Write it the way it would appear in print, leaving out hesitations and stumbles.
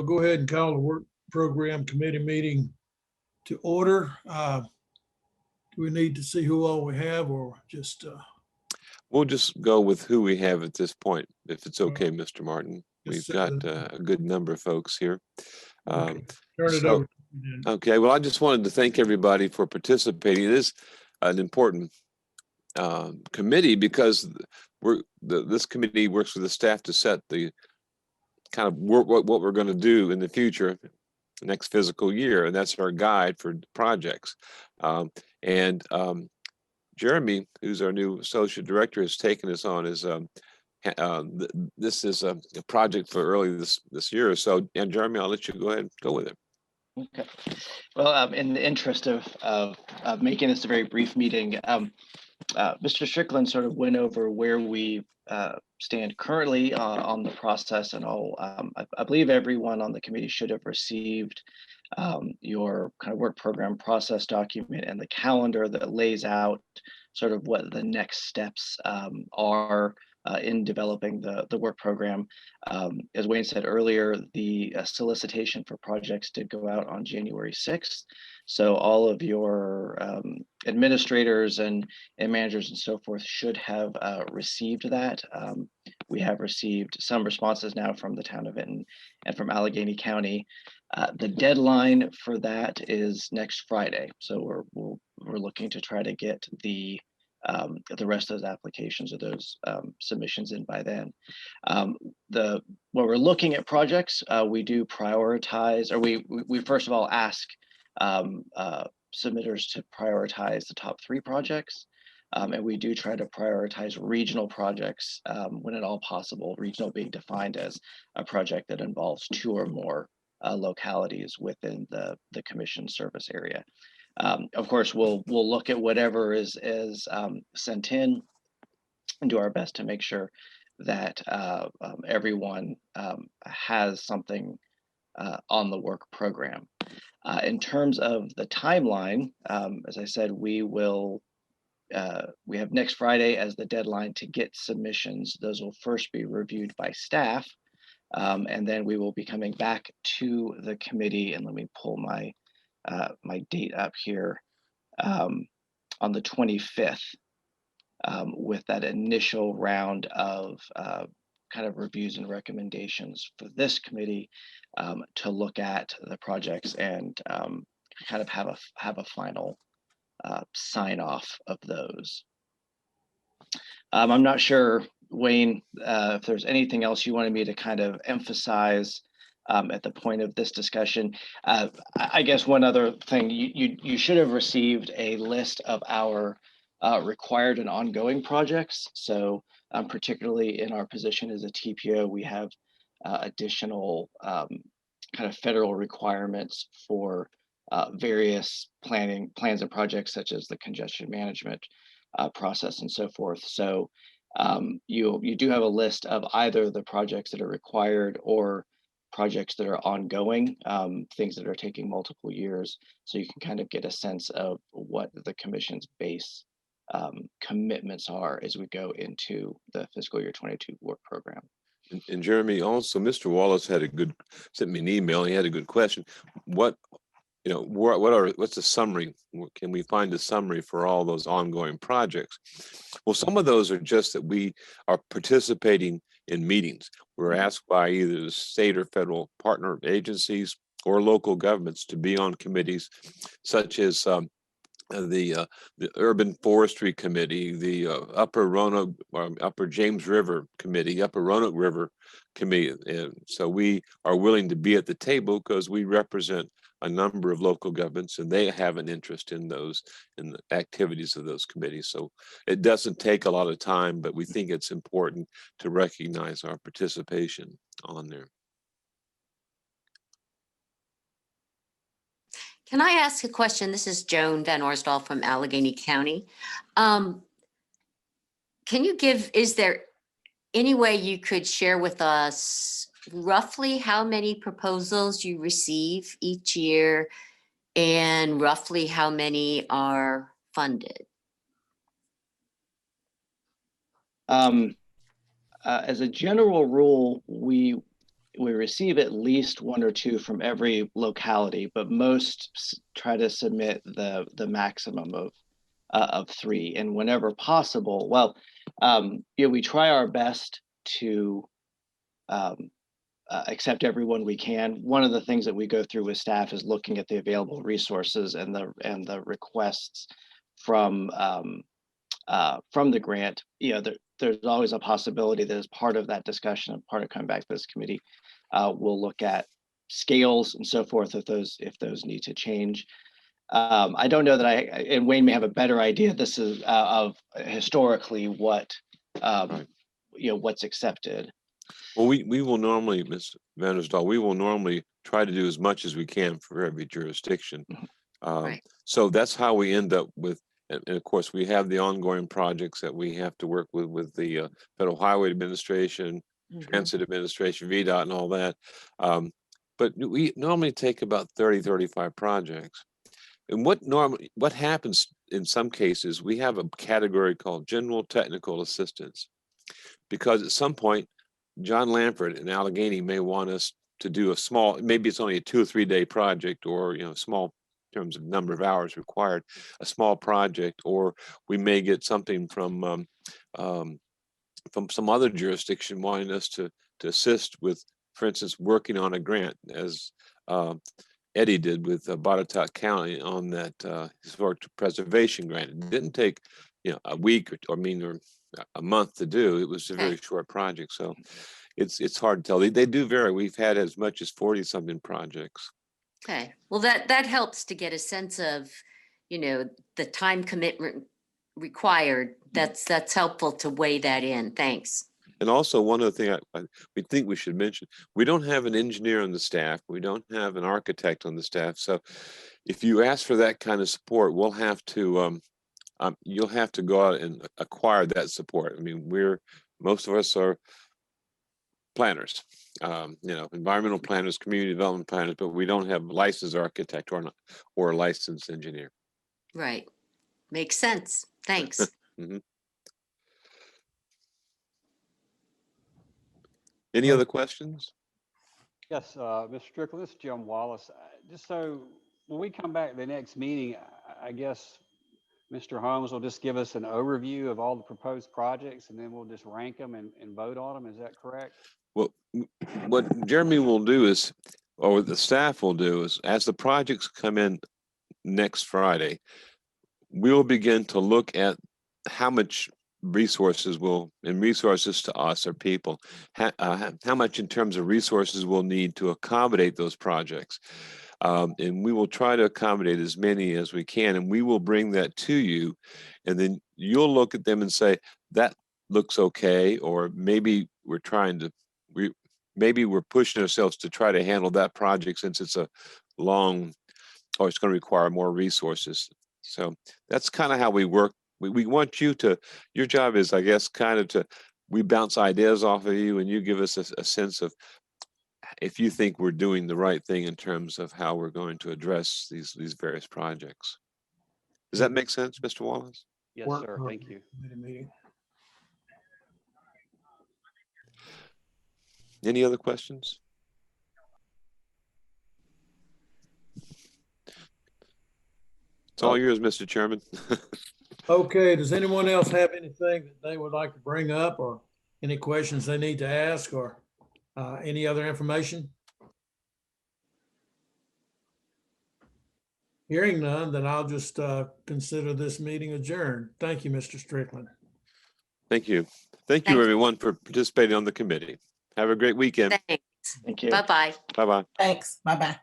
go ahead and call the work program committee meeting to order. Do we need to see who all we have, or just? We'll just go with who we have at this point, if it's okay, Mr. Martin. We've got a good number of folks here. Okay. Turn it over. Okay, well, I just wanted to thank everybody for participating. It is an important committee because this committee works with the staff to set the kind of what we're going to do in the future, next fiscal year, and that's our guide for projects. Jeremy, who's our new associate director, has taken us on as this is a project for early this year. So, and Jeremy, I'll let you go ahead and go with it. Okay. Well, in the interest of making this a very brief meeting, Mr. Strickland sort of went over where we stand currently on the process, and all. I believe everyone on the committee should have received your kind of work program process document and the calendar that lays out sort of what the next steps are in developing the work program. As Wayne said earlier, the solicitation for projects did go out on January 6th. So all of your administrators and managers and so forth should have received that. We have received some responses now from the town of Vinton and from Allegheny County. The deadline for that is next Friday. So we're looking to try to get the rest of those applications or those submissions in by then. When we're looking at projects, we do prioritize, or we first of all ask submitters to prioritize the top 3 projects. And we do try to prioritize regional projects when at all possible, regional being defined as a project that involves 2 or more localities within the commission service area. Of course, we'll look at whatever is sent in and do our best to make sure that everyone has something on the work program. In terms of the timeline, as I said, we have next Friday as the deadline to get submissions. Those will first be reviewed by staff, and then we will be coming back to the committee. And let me pull my date up here on the 25th with that initial round of kind of reviews and recommendations for this committee to look at the projects and kind of have a final sign off of those. I'm not sure, Wayne, if there's anything else you wanted me to kind of emphasize at the point of this discussion. I guess one other thing, you should have received a list of our required and ongoing projects. So particularly in our position as a TPO, we have additional kind of federal requirements for various plans and projects, such as the congestion management process and so forth. So you do have a list of either the projects that are required or projects that are ongoing, things that are taking multiple years. So you can kind of get a sense of what the commission's base commitments are as we go into the fiscal year 22 work program. And Jeremy, also, Mr. Wallace sent me an email. He had a good question. What's the summary? Can we find a summary for all those ongoing projects? Well, some of those are just that we are participating in meetings. We're asked by either the state or federal partner agencies or local governments to be on committees, such as the Urban Forestry Committee, the Upper Roanoke, Upper James River Committee, Upper Roanoke River Committee. And so we are willing to be at the table because we represent a number of local governments and they have an interest in the activities of those committees. So it doesn't take a lot of time, but we think it's important to recognize our participation on there. Can I ask a question? This is Joan Van Orsdal from Allegheny County. Is there any way you could share with us roughly how many proposals you receive each year and roughly how many are funded? As a general rule, we we receive at least 1 or 2 from every locality, but most try to submit the maximum of 3. And whenever possible, well, we try our best to accept everyone we can. One of the things that we go through with staff is looking at the available resources and the requests from the grant. There's always a possibility that as part of that discussion and part of coming back to this committee, we'll look at scales and so forth if those need to change. I don't know that and Wayne may have a better idea. This is of historically what what's accepted. Well, we will normally, Ms. Vandersdahl, we will normally try to do as much as we can for every jurisdiction. Right. So that's how we end up with, and of course, we have the ongoing projects that we have to work with the Federal Highway Administration, Transit Administration, VDOT, and all that. But we normally take about 30, 35 projects. And what happens in some cases, we have a category called General Technical Assistance, because at some point, John Lamford in Allegheny may want us to do a small, maybe it's only a 2 or 3 day project, or small in terms of number of hours required, a small project, or we may get something from some other jurisdiction wanting us to assist with, for instance, working on a grant, as Eddie did with Botetourt County on that historic preservation grant. It didn't take a week or a month to do. It was a very short project, so it's hard to tell. They do vary. We've had as much as 40 something projects. Okay, well, that helps to get a sense of, the time commitment required. That's helpful to weigh that in. Thanks. And also, one other thing we think we should mention, we don't have an engineer on the staff. We don't have an architect on the staff. So if you ask for that kind of support, we'll have to, you'll have to go out and acquire that support. I mean, most of us are planners, environmental planners, community development planners, but we don't have a licensed architect or a licensed engineer. Right. Makes sense. Thanks. Any other questions? Yes, Mr. Strickland, this is Jim Wallace. Just so when we come back to the next meeting, I guess Mr. Holmes will just give us an overview of all the proposed projects, and then we'll just rank them and vote on them. Is that correct? Well, what Jeremy will do is, or the staff will do, is as the projects come in next Friday, we'll begin to look at how much resources to us are people, how much in terms of resources we'll need to accommodate those projects. And we will try to accommodate as many as we can, and we will bring that to you, and then you'll look at them and say, that looks okay, or maybe we're pushing ourselves to try to handle that project since it's it's going to require more resources. So that's kind of how we work. We want you to, your job is, I guess, we bounce ideas off of you, and you give us a sense of if you think we're doing the right thing in terms of how we're going to address these various projects. Does that make sense, Mr. Wallace? Yes, sir. Thank you. Any other questions? It's all yours, Mr. Chairman. Okay, does anyone else have anything that they would like to bring up, or any questions they need to ask, or any other information? Hearing none, then I'll just consider this meeting adjourned. Thank you, Mr. Strickland. Thank you. Thank you, everyone, for participating on the committee. Have a great weekend. Thanks. Thank you. Bye-bye. Bye-bye. Thanks. Bye-bye.